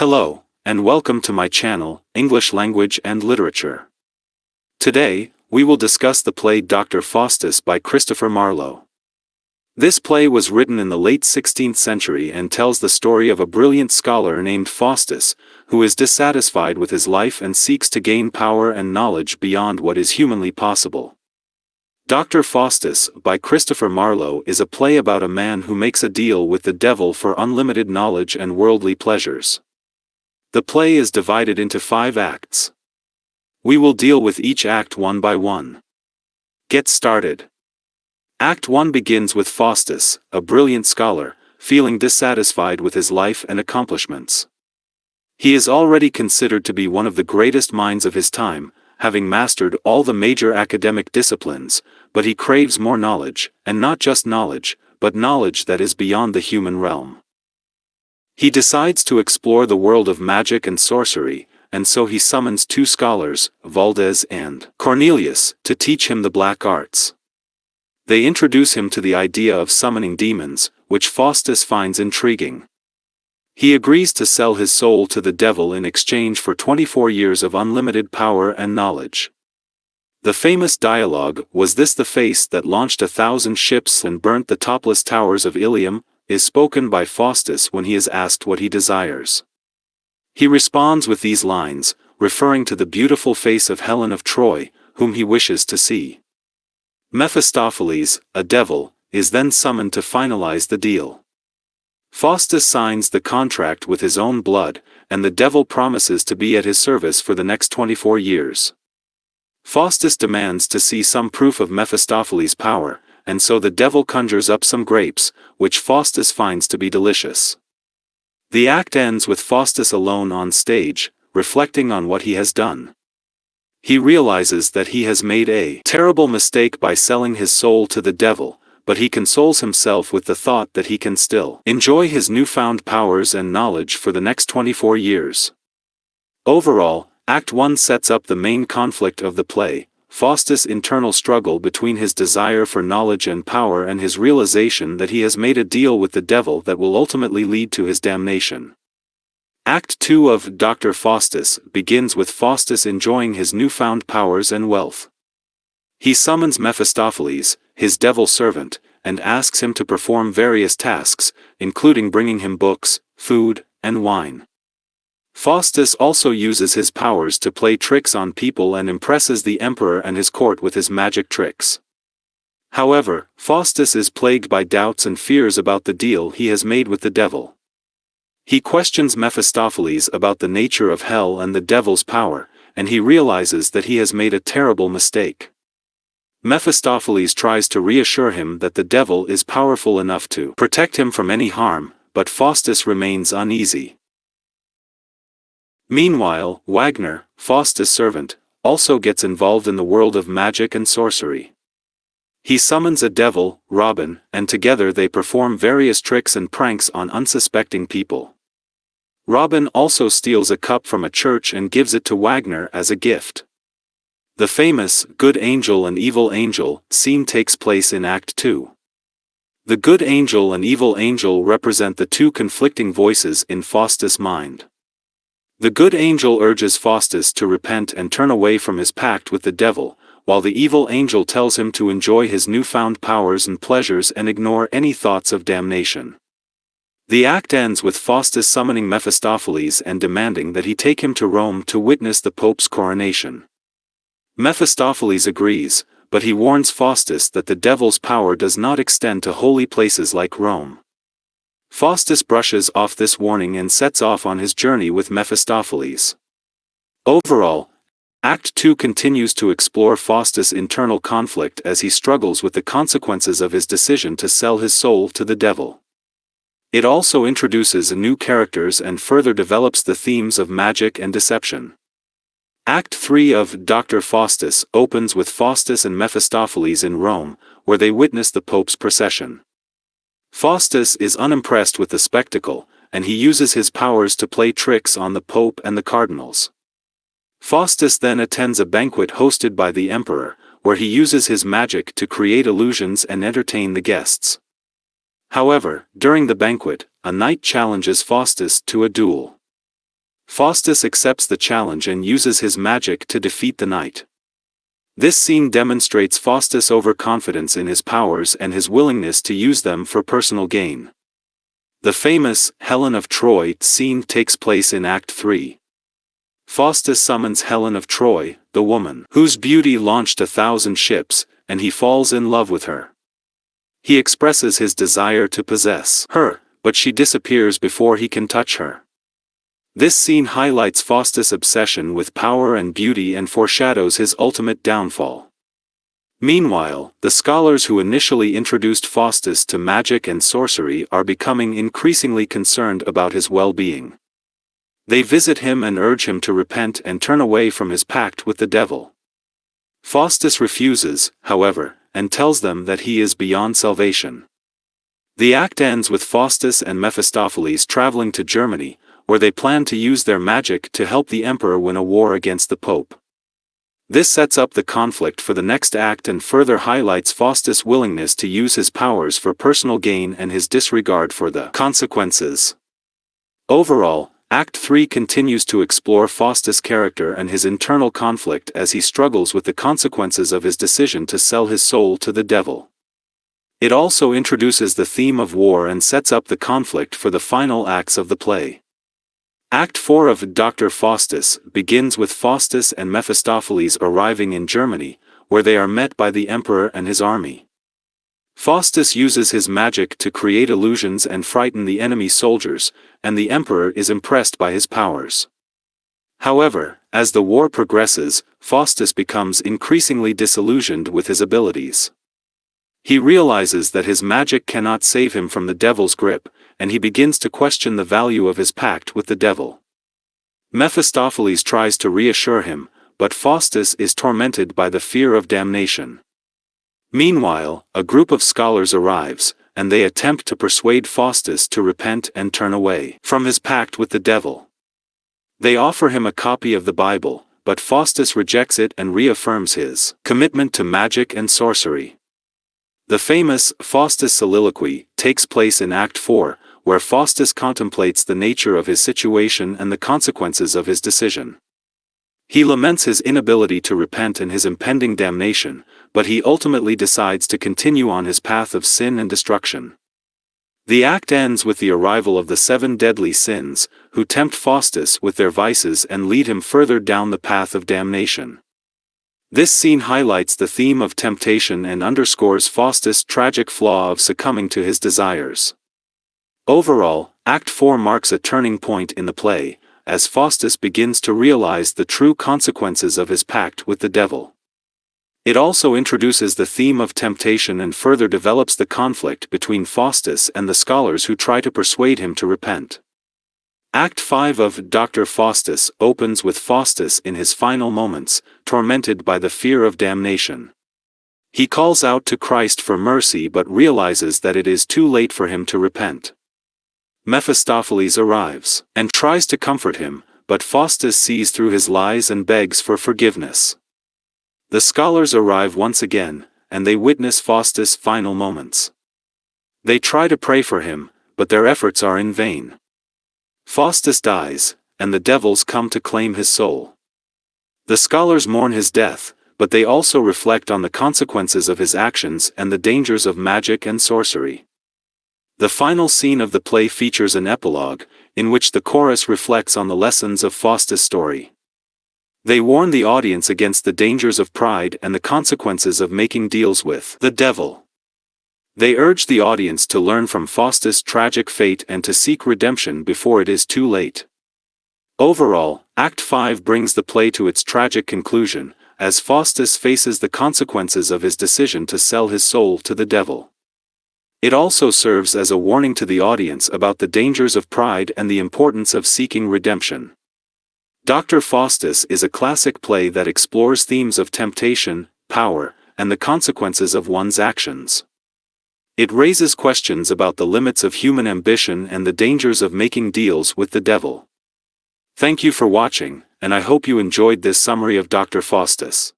Hello, and welcome to my channel, English Language and Literature. Today, we will discuss the play Dr. Faustus by Christopher Marlowe. This play was written in the late 16th century and tells the story of a brilliant scholar named Faustus, who is dissatisfied with his life and seeks to gain power and knowledge beyond what is humanly possible. Dr. Faustus, by Christopher Marlowe, is a play about a man who makes a deal with the devil for unlimited knowledge and worldly pleasures. The play is divided into 5 acts. We will deal with each act one by one. Get started. Act 1 begins with Faustus, a brilliant scholar, feeling dissatisfied with his life and accomplishments. He is already considered to be one of the greatest minds of his time, having mastered all the major academic disciplines, but he craves more knowledge, and not just knowledge, but knowledge that is beyond the human realm. He decides to explore the world of magic and sorcery, and so he summons 2 scholars, Valdez and Cornelius, to teach him the black arts. They introduce him to the idea of summoning demons, which Faustus finds intriguing. He agrees to sell his soul to the devil in exchange for 24 years of unlimited power and knowledge. The famous dialogue, "Was this the face that launched 1,000 ships and burnt the topless towers of Ilium?" is spoken by Faustus when he is asked what he desires. He responds with these lines, referring to the beautiful face of Helen of Troy, whom he wishes to see. Mephistopheles, a devil, is then summoned to finalize the deal. Faustus signs the contract with his own blood, and the devil promises to be at his service for the next 24 years. Faustus demands to see some proof of Mephistopheles' power, and so the devil conjures up some grapes, which Faustus finds to be delicious. The act ends with Faustus alone on stage, reflecting on what he has done. He realizes that he has made a terrible mistake by selling his soul to the devil, but he consoles himself with the thought that he can still enjoy his newfound powers and knowledge for the next 24 years. Overall, Act 1 sets up the main conflict of the play, Faustus' internal struggle between his desire for knowledge and power and his realization that he has made a deal with the devil that will ultimately lead to his damnation. Act 2 of Dr. Faustus begins with Faustus enjoying his newfound powers and wealth. He summons Mephistopheles, his devil servant, and asks him to perform various tasks, including bringing him books, food, and wine. Faustus also uses his powers to play tricks on people and impresses the emperor and his court with his magic tricks. However, Faustus is plagued by doubts and fears about the deal he has made with the devil. He questions Mephistopheles about the nature of hell and the devil's power, and he realizes that he has made a terrible mistake. Mephistopheles tries to reassure him that the devil is powerful enough to protect him from any harm, but Faustus remains uneasy. Meanwhile, Wagner, Faustus' servant, also gets involved in the world of magic and sorcery. He summons a devil, Robin, and together they perform various tricks and pranks on unsuspecting people. Robin also steals a cup from a church and gives it to Wagner as a gift. The famous Good Angel and Evil Angel scene takes place in Act 2. The good angel and evil angel represent the 2 conflicting voices in Faustus' mind. The good angel urges Faustus to repent and turn away from his pact with the devil, while the evil angel tells him to enjoy his newfound powers and pleasures and ignore any thoughts of damnation. The act ends with Faustus summoning Mephistopheles and demanding that he take him to Rome to witness the Pope's coronation. Mephistopheles agrees, but he warns Faustus that the devil's power does not extend to holy places like Rome. Faustus brushes off this warning and sets off on his journey with Mephistopheles. Overall, Act 2 continues to explore Faustus' internal conflict as he struggles with the consequences of his decision to sell his soul to the devil. It also introduces new characters and further develops the themes of magic and deception. Act 3 of Dr. Faustus opens with Faustus and Mephistopheles in Rome, where they witness the Pope's procession. Faustus is unimpressed with the spectacle, and he uses his powers to play tricks on the Pope and the cardinals. Faustus then attends a banquet hosted by the emperor, where he uses his magic to create illusions and entertain the guests. However, during the banquet, a knight challenges Faustus to a duel. Faustus accepts the challenge and uses his magic to defeat the knight. This scene demonstrates Faustus' overconfidence in his powers and his willingness to use them for personal gain. The famous Helen of Troy scene takes place in Act 3. Faustus summons Helen of Troy, the woman whose beauty launched 1,000 ships, and he falls in love with her. He expresses his desire to possess her, but she disappears before he can touch her. This scene highlights Faustus' obsession with power and beauty and foreshadows his ultimate downfall. Meanwhile, the scholars who initially introduced Faustus to magic and sorcery are becoming increasingly concerned about his well-being. They visit him and urge him to repent and turn away from his pact with the devil. Faustus refuses, however, and tells them that he is beyond salvation. The act ends with Faustus and Mephistopheles traveling to Germany, where they plan to use their magic to help the emperor win a war against the Pope. This sets up the conflict for the next act and further highlights Faustus' willingness to use his powers for personal gain and his disregard for the consequences. Overall, Act 3 continues to explore Faustus' character and his internal conflict as he struggles with the consequences of his decision to sell his soul to the devil. It also introduces the theme of war and sets up the conflict for the final acts of the play. Act 4 of Dr. Faustus begins with Faustus and Mephistopheles arriving in Germany, where they are met by the emperor and his army. Faustus uses his magic to create illusions and frighten the enemy soldiers, and the emperor is impressed by his powers. However, as the war progresses, Faustus becomes increasingly disillusioned with his abilities. He realizes that his magic cannot save him from the devil's grip, and he begins to question the value of his pact with the devil. Mephistopheles tries to reassure him, but Faustus is tormented by the fear of damnation. Meanwhile, a group of scholars arrives, and they attempt to persuade Faustus to repent and turn away from his pact with the devil. They offer him a copy of the Bible, but Faustus rejects it and reaffirms his commitment to magic and sorcery. The famous Faustus soliloquy takes place in Act 4, where Faustus contemplates the nature of his situation and the consequences of his decision. He laments his inability to repent and his impending damnation, but he ultimately decides to continue on his path of sin and destruction. The act ends with the arrival of the 7 deadly sins, who tempt Faustus with their vices and lead him further down the path of damnation. This scene highlights the theme of temptation and underscores Faustus' tragic flaw of succumbing to his desires. Overall, Act 4 marks a turning point in the play, as Faustus begins to realize the true consequences of his pact with the devil. It also introduces the theme of temptation and further develops the conflict between Faustus and the scholars who try to persuade him to repent. Act 5 of Dr. Faustus opens with Faustus in his final moments, tormented by the fear of damnation. He calls out to Christ for mercy but realizes that it is too late for him to repent. Mephistopheles arrives and tries to comfort him, but Faustus sees through his lies and begs for forgiveness. The scholars arrive once again, and they witness Faustus' final moments. They try to pray for him, but their efforts are in vain. Faustus dies, and the devils come to claim his soul. The scholars mourn his death, but they also reflect on the consequences of his actions and the dangers of magic and sorcery. The final scene of the play features an epilogue, in which the chorus reflects on the lessons of Faustus' story. They warn the audience against the dangers of pride and the consequences of making deals with the devil. They urge the audience to learn from Faustus' tragic fate and to seek redemption before it is too late. Overall, Act 5 brings the play to its tragic conclusion, as Faustus faces the consequences of his decision to sell his soul to the devil. It also serves as a warning to the audience about the dangers of pride and the importance of seeking redemption. Dr. Faustus is a classic play that explores themes of temptation, power, and the consequences of one's actions. It raises questions about the limits of human ambition and the dangers of making deals with the devil. Thank you for watching, and I hope you enjoyed this summary of Dr. Faustus.